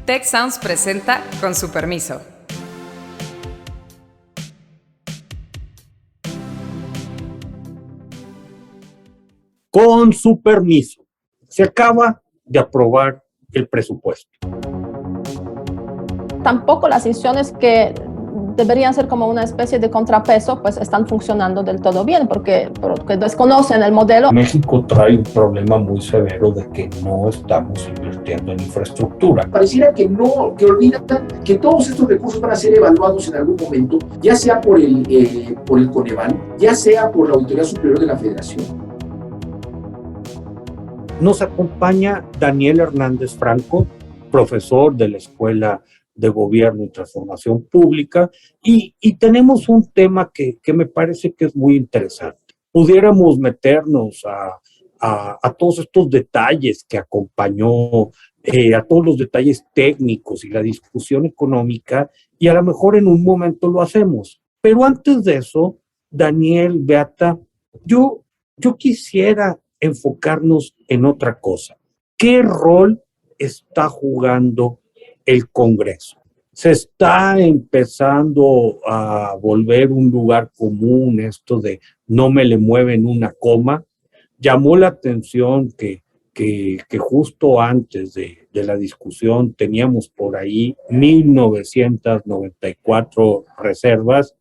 Tech Sounds presenta Con su permiso. Con su permiso, se acaba de aprobar el presupuesto. Tampoco las instituciones que deberían ser como una especie de contrapeso, pues están funcionando del todo bien, porque desconocen el modelo. México trae un problema muy severo de que no estamos invirtiendo en infraestructura. Pareciera que olvidan que todos estos recursos van a ser evaluados en algún momento, ya sea por el Coneval, ya sea por la Auditoría Superior de la Federación. Nos acompaña Daniel Hernández Franco, profesor de la Escuela de Gobierno y Transformación Pública, y tenemos un tema que me parece que es muy interesante. Pudiéramos meternos a todos estos detalles que acompañó, a todos los detalles técnicos y la discusión económica, y a lo mejor en un momento lo hacemos. Pero antes de eso, Daniel, Beata, yo quisiera enfocarnos en otra cosa. ¿Qué rol está jugando el Congreso? Se está empezando a volver un lugar común esto de no me le mueven una coma. Llamó la atención que justo antes de la discusión teníamos por ahí 1994 reservas.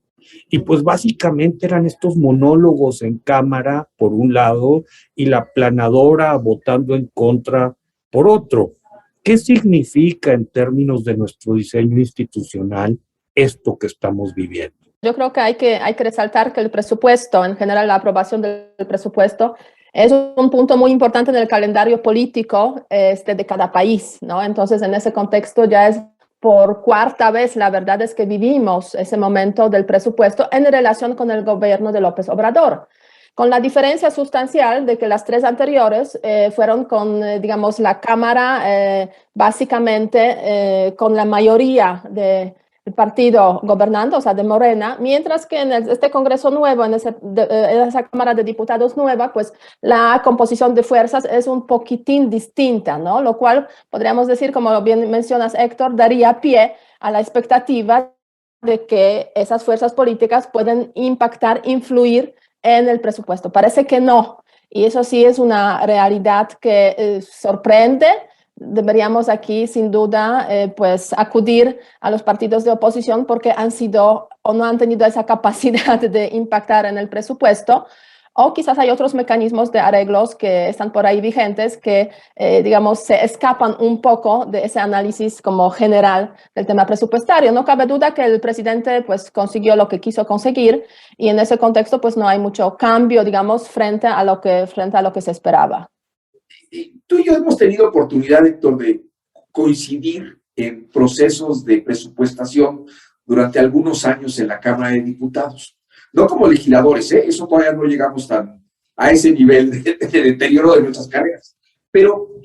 Y pues básicamente eran estos monólogos en cámara por un lado y la planadora votando en contra por otro. ¿Qué significa en términos de nuestro diseño institucional esto que estamos viviendo? Yo creo que hay que resaltar que el presupuesto, en general la aprobación del presupuesto, es un punto muy importante en el calendario político de cada país, ¿no? Entonces, en ese contexto ya es por cuarta vez, la verdad es que vivimos ese momento del presupuesto en relación con el gobierno de López Obrador, con la diferencia sustancial de que las tres anteriores fueron con, digamos, la Cámara básicamente con la mayoría del partido gobernando, o sea, de Morena, mientras que en este Congreso nuevo, en esa Cámara de Diputados nueva, pues la composición de fuerzas es un poquitín distinta, ¿no? Lo cual podríamos decir, como bien mencionas, Héctor, daría pie a la expectativa de que esas fuerzas políticas pueden impactar, influir en el presupuesto. Parece que no, y eso sí es una realidad que sorprende. Deberíamos aquí, sin duda, pues acudir a los partidos de oposición porque han sido o no han tenido esa capacidad de impactar en el presupuesto, o quizás hay otros mecanismos de arreglos que están por ahí vigentes que, digamos, se escapan un poco de ese análisis como general del tema presupuestario. No cabe duda que el presidente, pues, consiguió lo que quiso conseguir y en ese contexto, pues, no hay mucho cambio, digamos, frente a lo que se esperaba. Tú y yo hemos tenido oportunidad, Héctor, de coincidir en procesos de presupuestación durante algunos años en la Cámara de Diputados. No como legisladores, eso todavía no llegamos a ese nivel de deterioro de nuestras carreras. Pero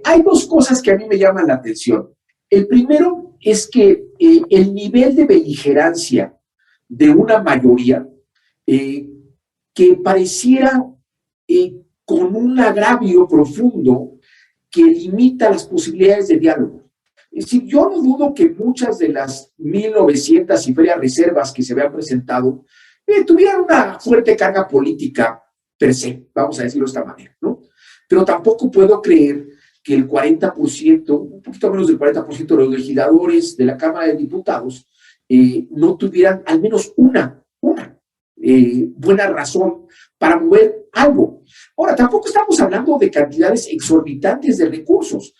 hay dos cosas que a mí me llaman la atención. El primero es que el nivel de beligerancia de una mayoría que pareciera con un agravio profundo que limita las posibilidades de diálogo. Es decir, yo no dudo que muchas de las 1,900 y ferias reservas que se habían presentado tuvieran una fuerte carga política per se, vamos a decirlo de esta manera, ¿no? Pero tampoco puedo creer que el 40%, un poquito menos del 40% de los legisladores de la Cámara de Diputados no tuvieran al menos una buena razón para mover algo. Ahora, tampoco estamos hablando de cantidades exorbitantes de recursos.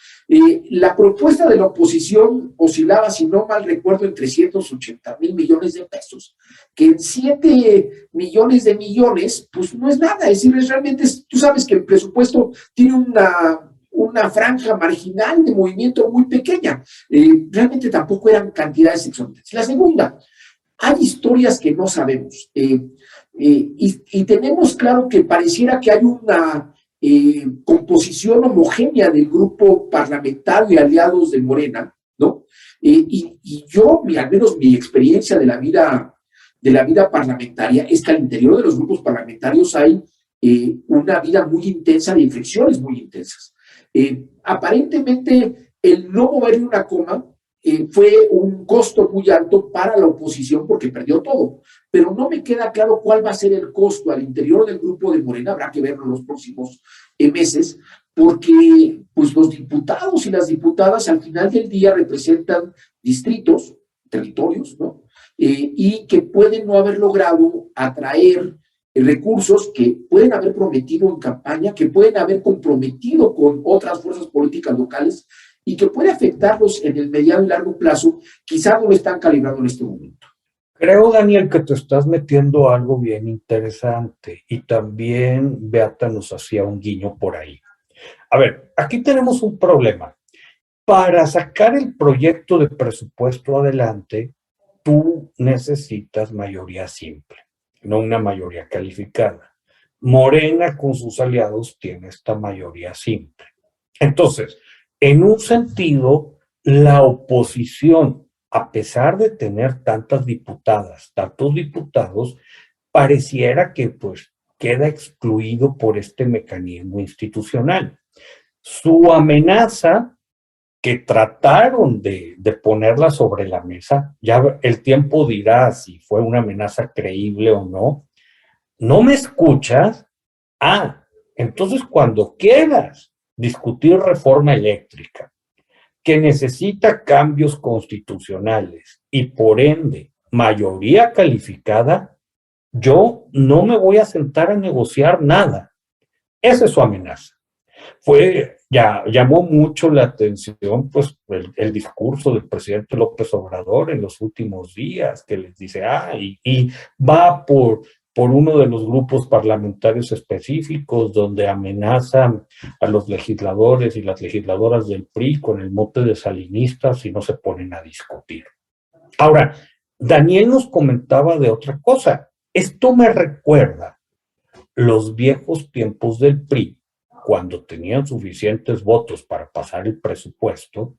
La propuesta de la oposición oscilaba, si no mal recuerdo, en 380,000 millones de pesos, que en 7 millones de millones, pues no es nada. Es decir, realmente, tú sabes que el presupuesto tiene una franja marginal de movimiento muy pequeña. Realmente tampoco eran cantidades exorbitantes. La segunda, hay historias que no sabemos. Y tenemos claro que pareciera que hay una composición homogénea del grupo parlamentario y aliados de Morena, ¿no? Y yo, al menos mi experiencia de la vida parlamentaria es que al interior de los grupos parlamentarios hay una vida muy intensa de inflexiones muy intensas. Aparentemente el no mover una coma fue un costo muy alto para la oposición porque perdió todo. Pero no me queda claro cuál va a ser el costo al interior del grupo de Morena, habrá que verlo en los próximos meses, porque pues, los diputados y las diputadas al final del día representan distritos, territorios, ¿no? Y que pueden no haber logrado atraer recursos que pueden haber prometido en campaña, que pueden haber comprometido con otras fuerzas políticas locales y que puede afectarlos en el mediano y largo plazo, quizá no lo están calibrando en este momento. Creo, Daniel, que te estás metiendo algo bien interesante y también Beata nos hacía un guiño por ahí. A ver, aquí tenemos un problema. Para sacar el proyecto de presupuesto adelante, tú necesitas mayoría simple, no una mayoría calificada. Morena con sus aliados tiene esta mayoría simple. Entonces, en un sentido, la oposición, a pesar de tener tantas diputadas, tantos diputados, pareciera que pues queda excluido por este mecanismo institucional. Su amenaza, que trataron de ponerla sobre la mesa, ya el tiempo dirá si fue una amenaza creíble o no. ¿No me escuchas? Ah, entonces cuando quieras discutir reforma eléctrica, que necesita cambios constitucionales y por ende mayoría calificada, yo no me voy a sentar a negociar nada. Esa es su amenaza. Llamó mucho la atención pues el discurso del presidente López Obrador en los últimos días, que les dice, y va por uno de los grupos parlamentarios específicos donde amenazan a los legisladores y las legisladoras del PRI con el mote de salinistas si no se ponen a discutir. Ahora, Daniel nos comentaba de otra cosa. Esto me recuerda los viejos tiempos del PRI, cuando tenían suficientes votos para pasar el presupuesto,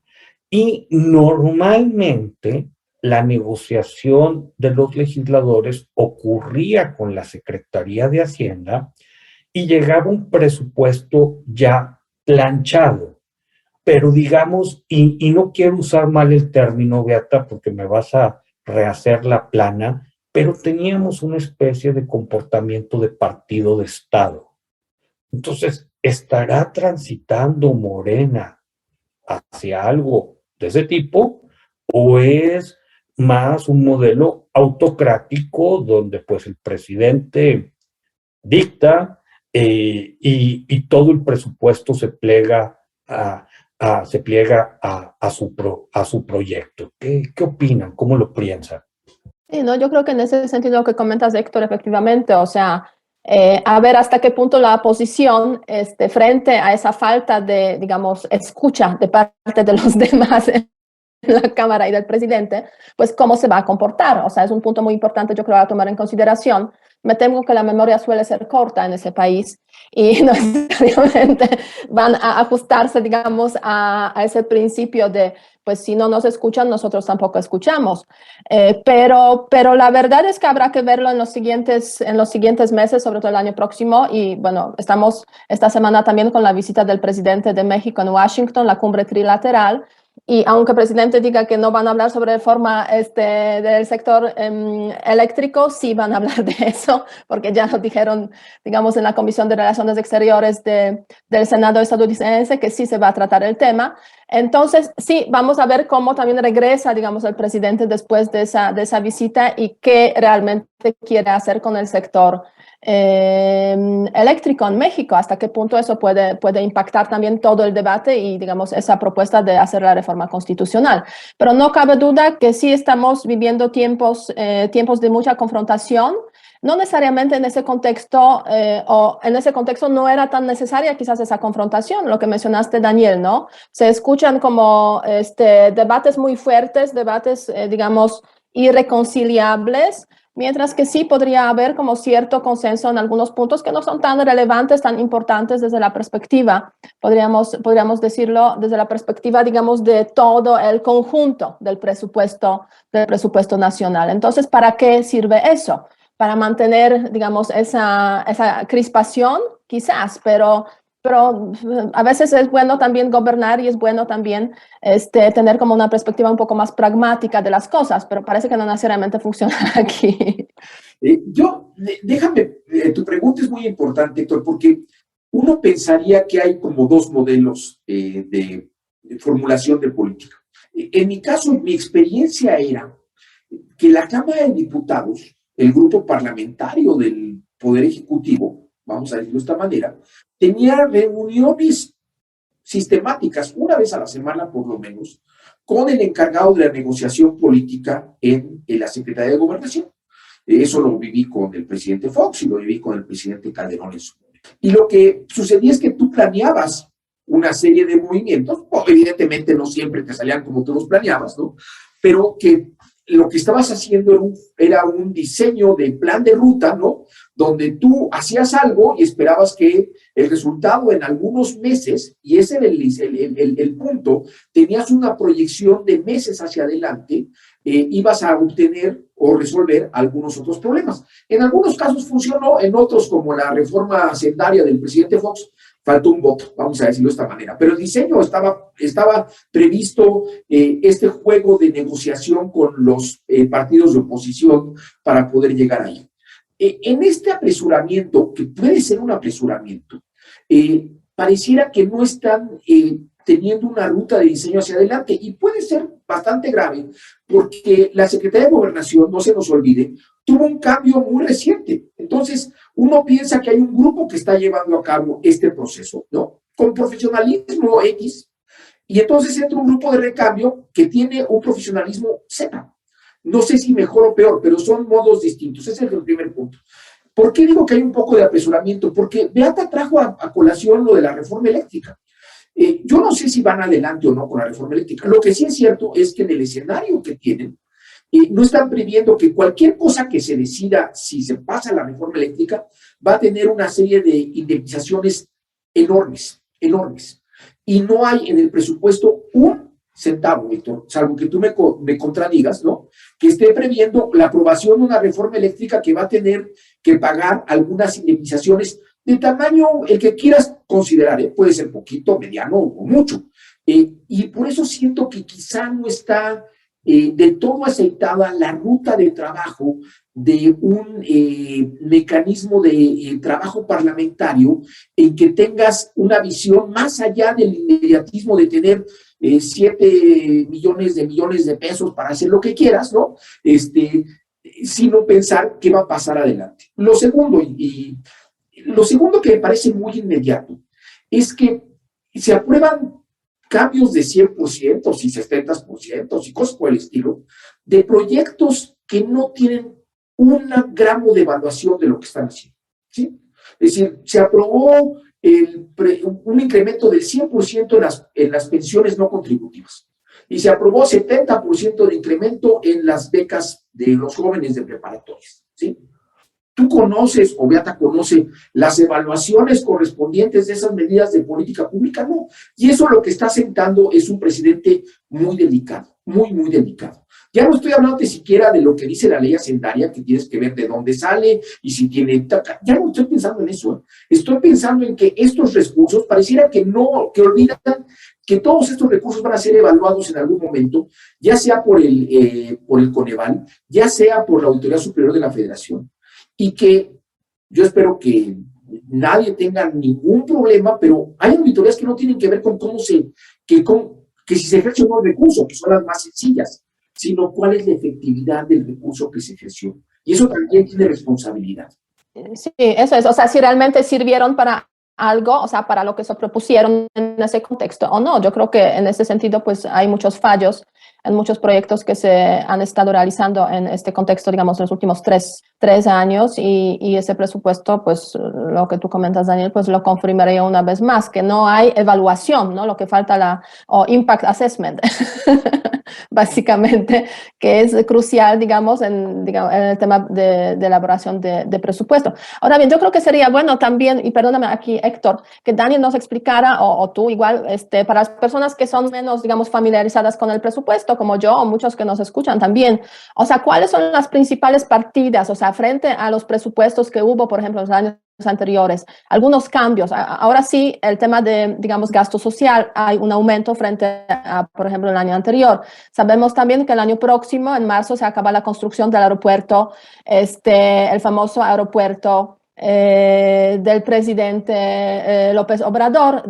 y normalmente la negociación de los legisladores ocurría con la Secretaría de Hacienda y llegaba un presupuesto ya planchado. Pero digamos, y no quiero usar mal el término, Beata, porque me vas a rehacer la plana, pero teníamos una especie de comportamiento de partido de Estado. Entonces, ¿estará transitando Morena hacia algo de ese tipo o es más un modelo autocrático donde pues el presidente dicta y todo el presupuesto se pliega a su proyecto? ¿Qué opinan? ¿Cómo lo piensan? Sí, no, yo creo que en ese sentido lo que comentas, Héctor, efectivamente, o sea, a ver hasta qué punto la oposición, frente a esa falta de, digamos, escucha de parte de los demás en la Cámara y del presidente, pues cómo se va a comportar. O sea, es un punto muy importante, yo creo, a tomar en consideración. Me temo que la memoria suele ser corta en ese país y no necesariamente van a ajustarse, digamos, a ese principio de, pues si no nos escuchan, nosotros tampoco escuchamos. Pero la verdad es que habrá que verlo en los siguientes meses, sobre todo el año próximo. Y bueno, estamos esta semana también con la visita del presidente de México en Washington, la cumbre trilateral. Y aunque el presidente diga que no van a hablar sobre reforma del sector eléctrico, sí van a hablar de eso, porque ya lo dijeron, digamos, en la Comisión de Relaciones Exteriores del Senado estadounidense, que sí se va a tratar el tema. Entonces, sí, vamos a ver cómo también regresa, digamos, el presidente después de esa visita y qué realmente quiere hacer con el sector eléctrico en México, hasta qué punto eso puede impactar también todo el debate y, digamos, esa propuesta de hacer la reforma constitucional. Pero no cabe duda que sí estamos viviendo tiempos de mucha confrontación. No necesariamente en ese contexto, o en ese contexto no era tan necesaria quizás esa confrontación, lo que mencionaste, Daniel, ¿no? Se escuchan como debates muy fuertes, debates, digamos, irreconciliables, mientras que sí podría haber como cierto consenso en algunos puntos que no son tan relevantes, tan importantes desde la perspectiva, podríamos decirlo, desde la perspectiva, digamos, de todo el conjunto del presupuesto nacional. Entonces, ¿para qué sirve eso? Para mantener, digamos, esa crispación, quizás, pero pero a veces es bueno también gobernar y es bueno también tener como una perspectiva un poco más pragmática de las cosas, pero parece que no necesariamente funciona aquí. Déjame, tu pregunta es muy importante, Héctor, porque uno pensaría que hay como dos modelos de formulación de política. En mi caso, mi experiencia era que la Cámara de Diputados, el grupo parlamentario del Poder Ejecutivo, vamos a decirlo de esta manera, tenía reuniones sistemáticas, una vez a la semana por lo menos, con el encargado de la negociación política en la Secretaría de Gobernación. Eso lo viví con el presidente Fox y lo viví con el presidente Calderón en su momento. Y lo que sucedía es que tú planeabas una serie de movimientos, evidentemente no siempre te salían como tú los planeabas, ¿no? Pero que lo que estabas haciendo era un diseño de plan de ruta, ¿no? Donde tú hacías algo y esperabas que el resultado en algunos meses, y ese era el punto, tenías una proyección de meses hacia adelante, ibas a obtener o resolver algunos otros problemas. En algunos casos funcionó, en otros, como la reforma hacendaria del presidente Fox, faltó un voto, vamos a decirlo de esta manera. Pero el diseño estaba previsto, este juego de negociación con los partidos de oposición para poder llegar ahí. En este apresuramiento, que puede ser un apresuramiento, pareciera que no están teniendo una ruta de diseño hacia adelante, y puede ser bastante grave, porque la Secretaría de Gobernación, no se nos olvide, tuvo un cambio muy reciente. Entonces, uno piensa que hay un grupo que está llevando a cabo este proceso, ¿no? Con profesionalismo X, y entonces entra un grupo de recambio que tiene un profesionalismo Z. No sé si mejor o peor, pero son modos distintos. Ese es el primer punto. ¿Por qué digo que hay un poco de apresuramiento? Porque Beata trajo a colación lo de la reforma eléctrica. Yo no sé si van adelante o no con la reforma eléctrica. Lo que sí es cierto es que en el escenario que tienen, no están previendo que cualquier cosa que se decida, si se pasa la reforma eléctrica, va a tener una serie de indemnizaciones enormes, enormes. Y no hay en el presupuesto un centavo, Víctor, salvo que tú me contradigas, ¿no? Que esté previendo la aprobación de una reforma eléctrica que va a tener que pagar algunas indemnizaciones de tamaño, el que quieras considerar, puede ser poquito, mediano o mucho. Y por eso siento que quizá no está de todo aceitada la ruta de trabajo de un mecanismo de trabajo parlamentario en que tengas una visión más allá del inmediatismo de tener 7 millones de pesos para hacer lo que quieras, ¿no? Sino pensar qué va a pasar adelante. Lo segundo que me parece muy inmediato es que se aprueban cambios de 100%, y 70%, y cosas por el estilo, de proyectos que no tienen un gramo de evaluación de lo que están haciendo, ¿sí? Es decir, se aprobó un incremento del 100% en las pensiones no contributivas, y se aprobó 70% de incremento en las becas de los jóvenes de preparatorias, ¿sí? ¿Tú conoces, o Beata conoce, las evaluaciones correspondientes de esas medidas de política pública? No. Y eso lo que está sentando es un presidente muy delicado, muy, muy delicado. Ya no estoy hablando ni siquiera de lo que dice la ley hacendaria, que tienes que ver de dónde sale y si tiene... Ya no estoy pensando en eso. Estoy pensando en que estos recursos, pareciera que olvidan que todos estos recursos van a ser evaluados en algún momento, ya sea por el Coneval, ya sea por la Autoridad Superior de la Federación, y que yo espero que nadie tenga ningún problema, pero hay auditorías que no tienen que ver con que si se ejerce un recurso, que son las más sencillas, sino cuál es la efectividad del recurso que se ejerció. Y eso también tiene responsabilidad. Sí, eso es. O sea, si realmente sirvieron para algo, o sea, para lo que se propusieron en ese contexto o no. Yo creo que en ese sentido, pues hay muchos fallos en muchos proyectos que se han estado realizando en este contexto, digamos, en los últimos tres años, y ese presupuesto, pues lo que tú comentas, Daniel, pues lo confirmaría una vez más, que no hay evaluación, ¿no? Lo que falta o impact assessment, básicamente, que es crucial, digamos, en el tema de elaboración de presupuesto. Ahora bien, yo creo que sería bueno también, y perdóname aquí, Héctor, que Daniel nos explicara, o tú igual, para las personas que son menos, digamos, familiarizadas con el presupuesto, como yo, o muchos que nos escuchan también, o sea, ¿cuáles son las principales partidas, o sea, frente a los presupuestos que hubo, por ejemplo, en los años anteriores. Algunos cambios. Ahora sí, el tema de, digamos, gasto social, hay un aumento frente a, por ejemplo, el año anterior. Sabemos también que el año próximo, en marzo, se acaba la construcción del aeropuerto, el famoso aeropuerto del presidente López Obrador,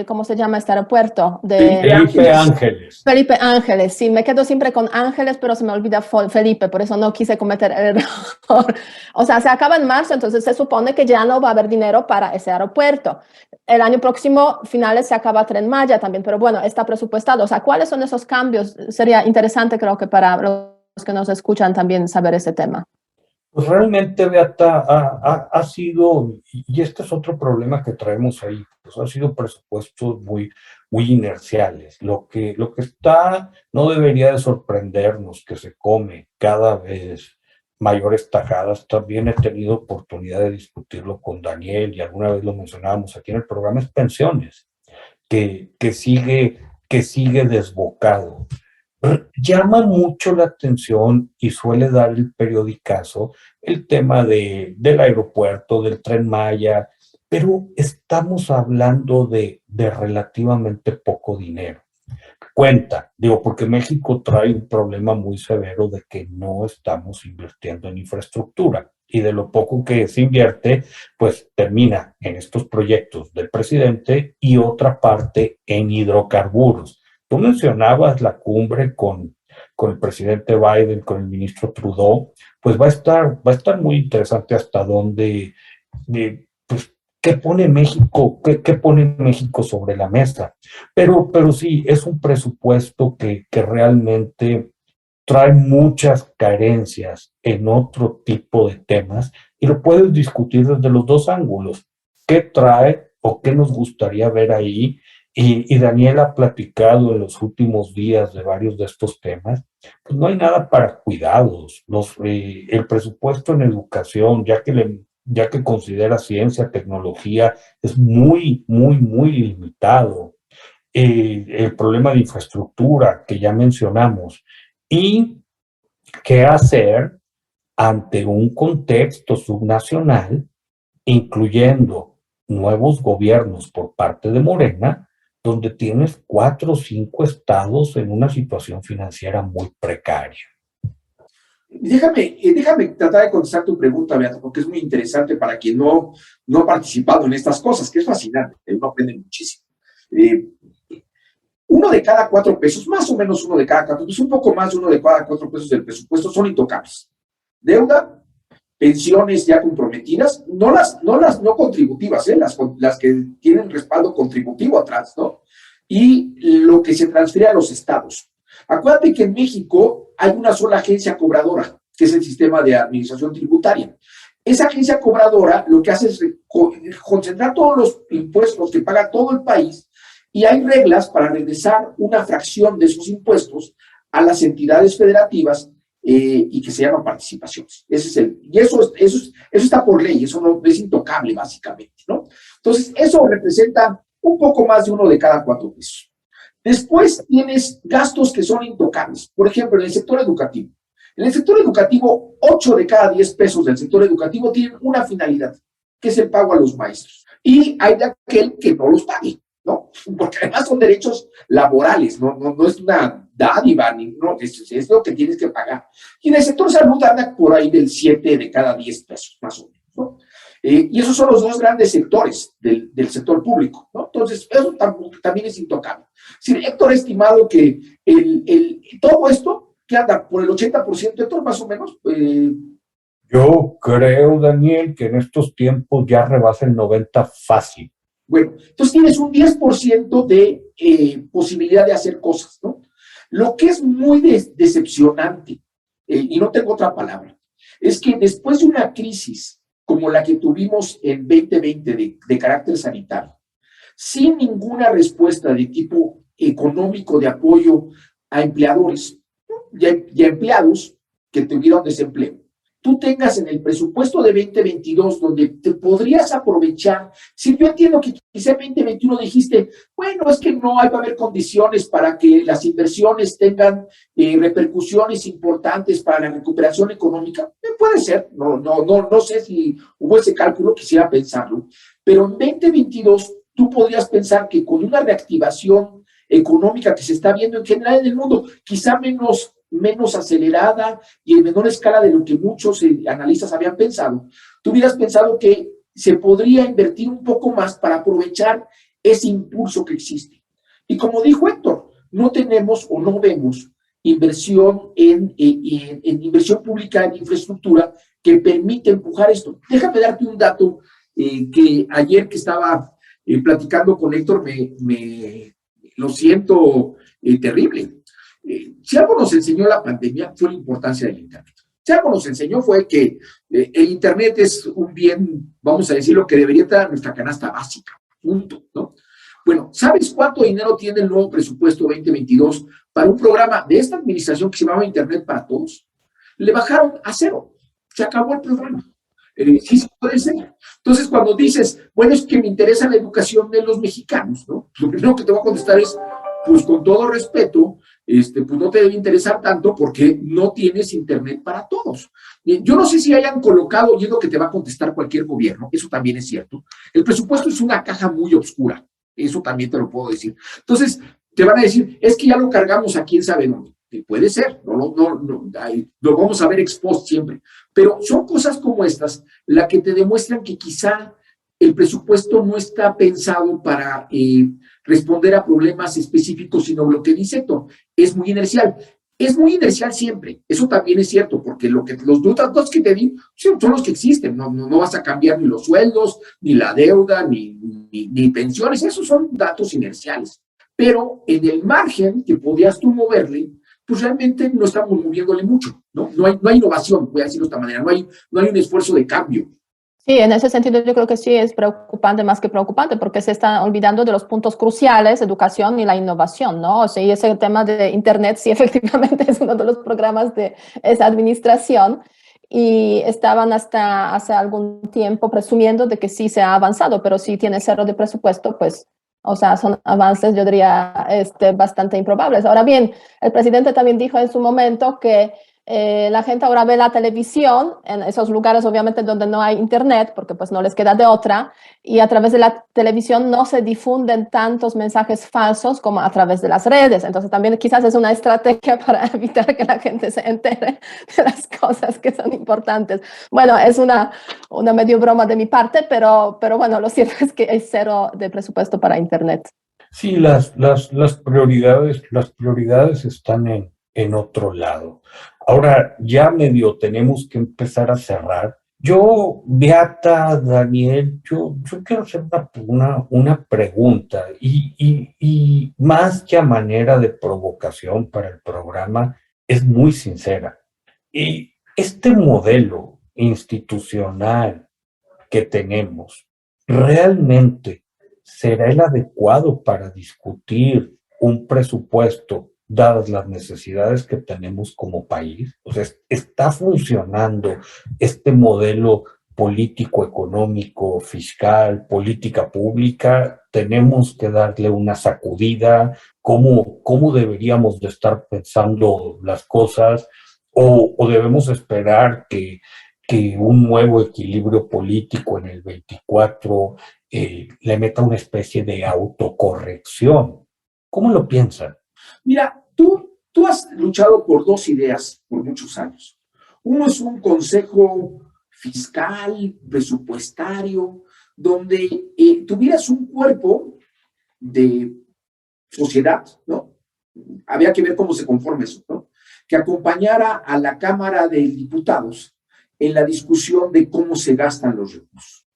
¿cómo se llama este aeropuerto? Felipe Ángeles. Felipe Ángeles, sí, me quedo siempre con Ángeles, pero se me olvida Felipe, por eso no quise cometer el error. O sea, se acaba en marzo, entonces se supone que ya no va a haber dinero para ese aeropuerto. El año próximo, finales, se acaba Tren Maya también, pero bueno, está presupuestado. O sea, ¿cuáles son esos cambios? Sería interesante, creo que para los que nos escuchan también saber ese tema. Pues realmente, Beata, ha sido, y este es otro problema que traemos ahí, pues ha sido presupuestos muy inerciales. Lo que está, no debería de sorprendernos que se come cada vez mayores tajadas. También he tenido oportunidad de discutirlo con Daniel y alguna vez lo mencionábamos aquí en el programa, es pensiones, que sigue desbocado. Llama mucho la atención y suele dar el periodicazo el tema del aeropuerto, del Tren Maya, pero estamos hablando de relativamente poco dinero. Cuenta, digo, porque México trae un problema muy severo de que no estamos invirtiendo en infraestructura y de lo poco que se invierte, pues termina en estos proyectos del presidente y otra parte en hidrocarburos. Tú mencionabas la cumbre con el presidente Biden, con el ministro Trudeau, pues va a estar muy interesante hasta dónde, pues, ¿qué pone México, qué pone México sobre la mesa? Pero sí, es un presupuesto que realmente trae muchas carencias en otro tipo de temas y lo puedes discutir desde los dos ángulos. ¿Qué trae o qué nos gustaría ver ahí? Y Daniel ha platicado en los últimos días de varios de estos temas, pues no hay nada para cuidados. El presupuesto en educación, ya que considera ciencia, tecnología, es muy limitado. El problema de infraestructura que ya mencionamos. Y qué hacer ante un contexto subnacional, incluyendo nuevos gobiernos por parte de Morena, donde tienes 4 o 5 estados en una situación financiera muy precaria. Déjame tratar de contestar tu pregunta, Beata, porque es muy interesante para quien no ha participado en estas cosas, que es fascinante, uno aprende muchísimo. Uno de cada 4 pesos, más o menos uno de cada 4 pesos, un poco más de uno de cada 4 pesos del presupuesto son intocables. Deuda, pensiones ya comprometidas, no contributivas, las que tienen respaldo contributivo atrás, ¿no? Y lo que se transfiere a los estados. Acuérdate que en México hay una sola agencia cobradora, que es el sistema de administración tributaria. Esa agencia cobradora lo que hace es concentrar todos los impuestos que paga todo el país y hay reglas para regresar una fracción de esos impuestos a las entidades federativas y que se llaman participaciones. Eso está por ley, eso no es intocable básicamente, ¿no? Entonces, eso representa un poco más de uno de cada 4 pesos. Después tienes gastos que son intocables. Por ejemplo, en el sector educativo. En el sector educativo, 8 de cada 10 pesos del sector educativo tienen una finalidad, que es el pago a los maestros. Y hay de aquel que no los pague, ¿no? Porque además son derechos laborales, no es una dádiva, no, es lo que tienes que pagar. Y en el sector salud anda por ahí del 7 de cada 10 pesos, más o menos, ¿no? Y esos son los 2 grandes sectores del sector público, ¿no? Entonces, eso también es intocable. Es decir, Héctor ha estimado que todo esto, que anda por el 80%, Héctor, más o menos. Yo creo, Daniel, que en estos tiempos ya rebasa el 90 fácil. Bueno, entonces tienes un 10% de posibilidad de hacer cosas, ¿no? Lo que es muy decepcionante, y no tengo otra palabra, es que después de una crisis como la que tuvimos en 2020 de carácter sanitario, sin ninguna respuesta de tipo económico de apoyo a empleadores y a empleados que tuvieron desempleo, tú tengas en el presupuesto de 2022 donde te podrías aprovechar. Si yo entiendo que quizá en 2021 dijiste, bueno, es que no va a haber condiciones para que las inversiones tengan repercusiones importantes para la recuperación económica. Puede ser, no sé si hubo ese cálculo, quisiera pensarlo, pero en 2022 tú podrías pensar que con una reactivación económica que se está viendo en general en el mundo, quizá menos acelerada y en menor escala de lo que muchos analistas habían pensado, tú hubieras pensado que se podría invertir un poco más para aprovechar ese impulso que existe. Y como dijo Héctor, no tenemos o no vemos inversión en inversión pública en infraestructura que permite empujar esto. Déjame darte un dato que ayer que estaba platicando con Héctor me lo siento terrible. Si algo nos enseñó la pandemia fue la importancia del Internet. Si algo nos enseñó fue que el Internet es un bien, vamos a decir, lo que debería estar en nuestra canasta básica, punto, ¿no? Bueno, ¿sabes cuánto dinero tiene el nuevo presupuesto 2022 para un programa de esta administración que se llamaba Internet para Todos? Le bajaron a 0, se acabó el programa. Sí se puede ser. Entonces, cuando dices, bueno, es que me interesa la educación de los mexicanos, ¿no? Lo primero que te voy a contestar es, pues con todo respeto, pues no te debe interesar tanto porque no tienes Internet para todos. Yo no sé si hayan colocado, y es lo que te va a contestar cualquier gobierno, eso también es cierto. El presupuesto es una caja muy oscura, eso también te lo puedo decir. Entonces, te van a decir, es que ya lo cargamos a quién sabe dónde. Puede ser, lo vamos a ver ex post siempre. Pero son cosas como estas las que te demuestran que quizá el presupuesto no está pensado para responder a problemas específicos, sino lo que dice Héctor, es muy inercial. Es muy inercial siempre, eso también es cierto, porque los datos que te di son los que existen, no vas a cambiar ni los sueldos, ni la deuda, ni pensiones, esos son datos inerciales. Pero en el margen que podías tú moverle, pues realmente no estamos moviéndole mucho, ¿no? No hay innovación, voy a decirlo de esta manera, no hay un esfuerzo de cambio. Sí, en ese sentido yo creo que sí es preocupante más que preocupante porque se están olvidando de los puntos cruciales, educación y la innovación, ¿no? O sea, y ese tema de Internet sí efectivamente es uno de los programas de esa administración y estaban hasta hace algún tiempo presumiendo de que sí se ha avanzado, pero si tiene 0 de presupuesto, pues, o sea, son avances, yo diría, bastante improbables. Ahora bien, el presidente también dijo en su momento que la gente ahora ve la televisión en esos lugares obviamente donde no hay internet porque pues no les queda de otra y a través de la televisión no se difunden tantos mensajes falsos como a través de las redes, entonces también quizás es una estrategia para evitar que la gente se entere de las cosas que son importantes. Bueno, es una medio broma de mi parte, pero bueno, lo cierto es que hay 0 de presupuesto para internet. Sí, las prioridades están en otro lado. Ahora ya medio tenemos que empezar a cerrar. Yo, Beata, Daniel, yo quiero hacer una pregunta y más que a manera de provocación para el programa, es muy sincera. Y este modelo institucional que tenemos, ¿realmente será el adecuado para discutir un presupuesto dadas las necesidades que tenemos como país? O sea, ¿está funcionando este modelo político, económico, fiscal, política pública? ¿Tenemos que darle una sacudida? ¿Cómo deberíamos de estar pensando las cosas? ¿O debemos esperar que un nuevo equilibrio político en el 24 le meta una especie de autocorrección? ¿Cómo lo piensan? Mira, tú has luchado por 2 ideas por muchos años. Uno es un consejo fiscal, presupuestario, donde tuvieras un cuerpo de sociedad, ¿no? Había que ver cómo se conforma eso, ¿no? Que acompañara a la Cámara de Diputados en la discusión de cómo se gastan los recursos.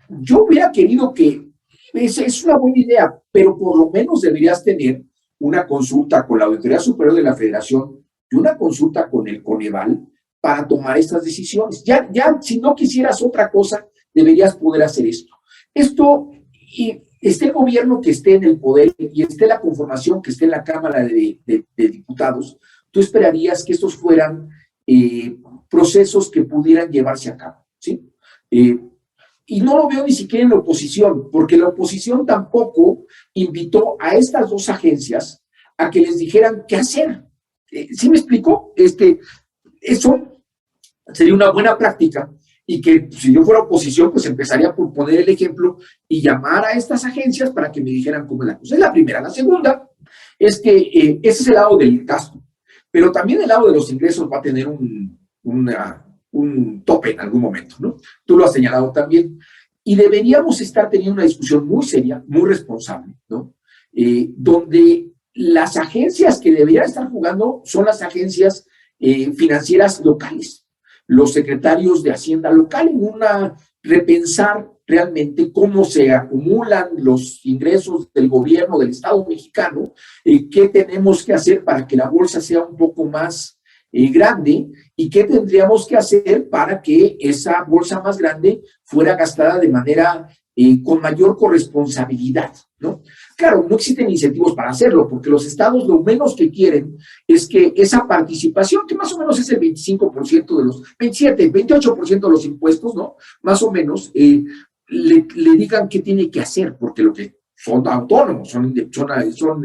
Yo hubiera querido que, es una buena idea, pero por lo menos deberías tener una consulta con la Auditoría Superior de la Federación y una consulta con el Coneval para tomar estas decisiones. Ya si no quisieras otra cosa, deberías poder hacer esto. Y esté el gobierno que esté en el poder y esté la conformación que esté en la Cámara de Diputados, tú esperarías que estos fueran procesos que pudieran llevarse a cabo, ¿sí? Y no lo veo ni siquiera en la oposición, porque la oposición tampoco invitó a estas dos agencias a que les dijeran qué hacer. ¿Sí me explico? Eso sería una buena práctica y que si yo fuera oposición, pues empezaría por poner el ejemplo y llamar a estas agencias para que me dijeran cómo es la cosa. Es la primera. La segunda es que ese es el lado del gasto, pero también el lado de los ingresos va a tener un tope en algún momento, ¿no? Tú lo has señalado también. Y deberíamos estar teniendo una discusión muy seria, muy responsable, ¿no? Donde las agencias que deberían estar jugando son las agencias financieras locales, los secretarios de Hacienda local, en repensar realmente cómo se acumulan los ingresos del gobierno del Estado mexicano, qué tenemos que hacer para que la bolsa sea un poco más grande y qué tendríamos que hacer para que esa bolsa más grande fuera gastada de manera con mayor corresponsabilidad, ¿no? Claro, no existen incentivos para hacerlo, porque los estados lo menos que quieren es que esa participación, que más o menos es el 25% de los, 27, 28% de los impuestos, ¿no? Más o menos, le digan qué tiene que hacer, porque lo que son autónomos, son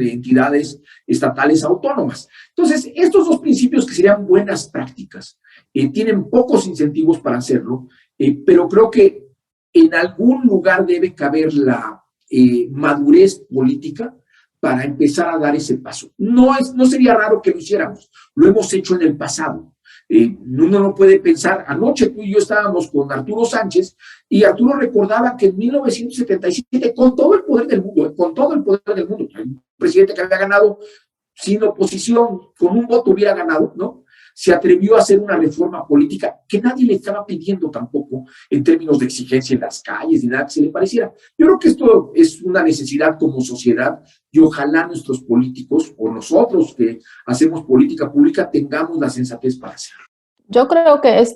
entidades estatales autónomas. Entonces, estos dos principios que serían buenas prácticas, tienen pocos incentivos para hacerlo, pero creo que en algún lugar debe caber la madurez política para empezar a dar ese paso. No sería raro que lo hiciéramos, lo hemos hecho en el pasado. Uno no puede pensar, anoche tú y yo estábamos con Arturo Sánchez y Arturo recordaba que en 1977, con todo el poder del mundo, un presidente que había ganado sin oposición, con un voto hubiera ganado, ¿no? Se atrevió a hacer una reforma política que nadie le estaba pidiendo tampoco en términos de exigencia en las calles ni nada que se le pareciera. Yo creo que esto es una necesidad como sociedad y ojalá nuestros políticos o nosotros que hacemos política pública tengamos la sensatez para hacerlo. Yo creo que el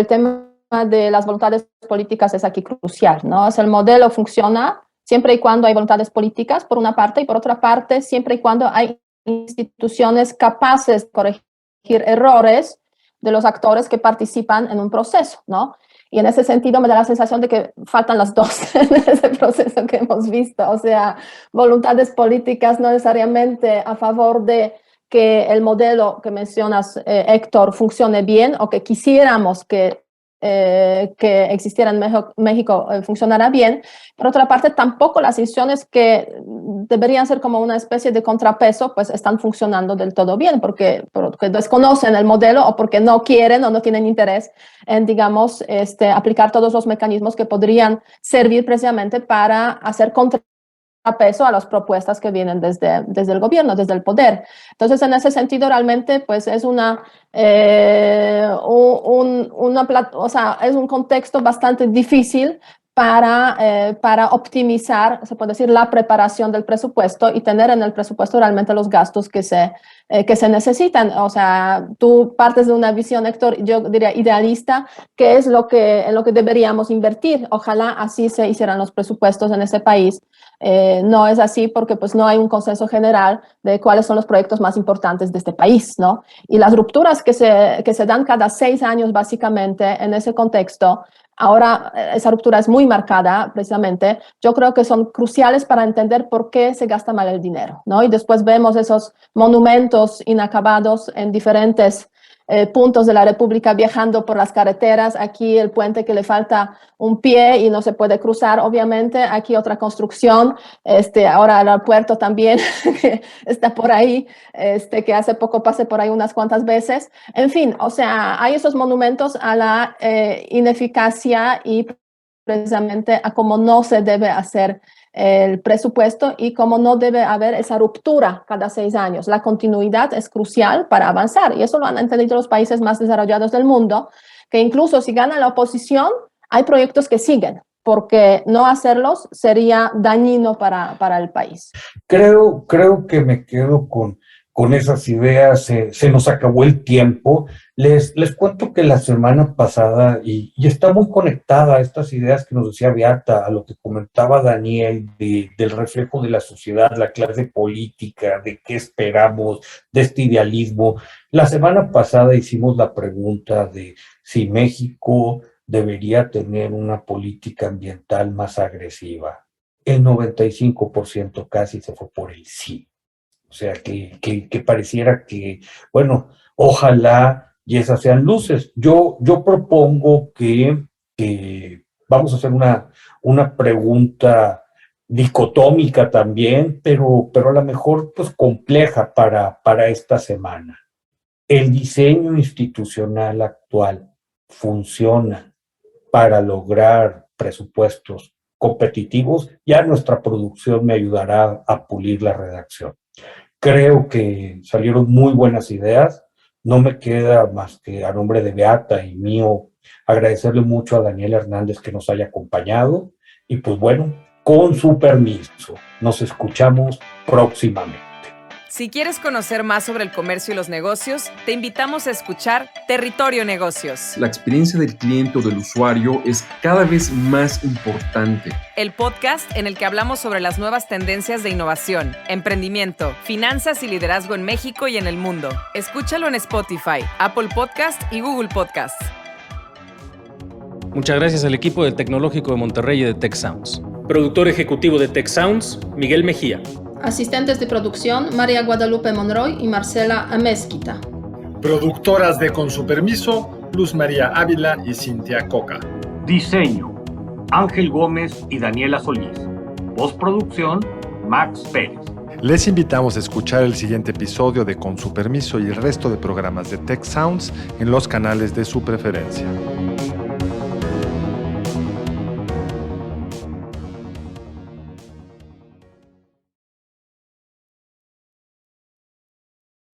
tema de las voluntades políticas es aquí crucial, ¿no? El modelo funciona siempre y cuando hay voluntades políticas, por una parte, y por otra parte, siempre y cuando hay instituciones capaces de corregir errores de los actores que participan en un proceso, ¿no? Y en ese sentido me da la sensación de que faltan las dos en ese proceso que hemos visto, o sea, voluntades políticas no necesariamente a favor de que el modelo que mencionas, Héctor, funcione bien o que quisiéramos que existiera en México funcionara bien. Por otra parte, tampoco las instituciones que deberían ser como una especie de contrapeso, pues están funcionando del todo bien, porque desconocen el modelo o porque no quieren o no tienen interés en, digamos, aplicar todos los mecanismos que podrían servir precisamente para hacer contrapeso a las propuestas que vienen desde el gobierno, desde el poder. Entonces, en ese sentido, realmente, pues es es un contexto bastante difícil para optimizar, se puede decir, la preparación del presupuesto y tener en el presupuesto realmente los gastos que se necesitan. O sea, tú partes de una visión, Héctor, yo diría idealista, que es en lo que deberíamos invertir. Ojalá así se hicieran los presupuestos en ese país. No es así porque pues no hay un consenso general de cuáles son los proyectos más importantes de este país, ¿no? Y las rupturas que se dan cada 6 años básicamente en ese contexto, ahora esa ruptura es muy marcada precisamente, yo creo que son cruciales para entender por qué se gasta mal el dinero, ¿no? Y después vemos esos monumentos inacabados en diferentes puntos de la República viajando por las carreteras, aquí el puente que le falta un pie y no se puede cruzar, obviamente, aquí otra construcción, ahora el aeropuerto también que está por ahí, que hace poco pasé por ahí unas cuantas veces, en fin, o sea, hay esos monumentos a la ineficacia y precisamente a cómo no se debe hacer el presupuesto y cómo no debe haber esa ruptura cada 6 años. La continuidad es crucial para avanzar y eso lo han entendido los países más desarrollados del mundo, que incluso si gana la oposición, hay proyectos que siguen, porque no hacerlos sería dañino para el país. Creo que me quedo con con esas ideas. Se nos acabó el tiempo. Les cuento que la semana pasada, y está muy conectada a estas ideas que nos decía Beata, a lo que comentaba Daniel, del reflejo de la sociedad, la clase política, de qué esperamos, de este idealismo. La semana pasada hicimos la pregunta de si México debería tener una política ambiental más agresiva. El 95% casi se fue por el sí. O sea, que pareciera que, bueno, ojalá y esas sean luces. Yo propongo que vamos a hacer una pregunta dicotómica también, pero a lo mejor pues compleja para esta semana. ¿El diseño institucional actual funciona para lograr presupuestos competitivos? Ya nuestra producción me ayudará a pulir la redacción. Creo que salieron muy buenas ideas. No me queda más que a nombre de Beata y mío agradecerle mucho a Daniel Hernández que nos haya acompañado. Y pues bueno, con su permiso, nos escuchamos próximamente. Si quieres conocer más sobre el comercio y los negocios, te invitamos a escuchar Territorio Negocios. La experiencia del cliente o del usuario es cada vez más importante. El podcast en el que hablamos sobre las nuevas tendencias de innovación, emprendimiento, finanzas y liderazgo en México y en el mundo. Escúchalo en Spotify, Apple Podcast y Google Podcast. Muchas gracias al equipo del Tecnológico de Monterrey y de Tech Sounds. Productor ejecutivo de Tech Sounds, Miguel Mejía. Asistentes de producción, María Guadalupe Monroy y Marcela Amezquita. Productoras de Con su Permiso, Luz María Ávila y Cintia Coca. Diseño, Ángel Gómez y Daniela Solís. Postproducción, Max Pérez. Les invitamos a escuchar el siguiente episodio de Con su Permiso y el resto de programas de Tech Sounds en los canales de su preferencia.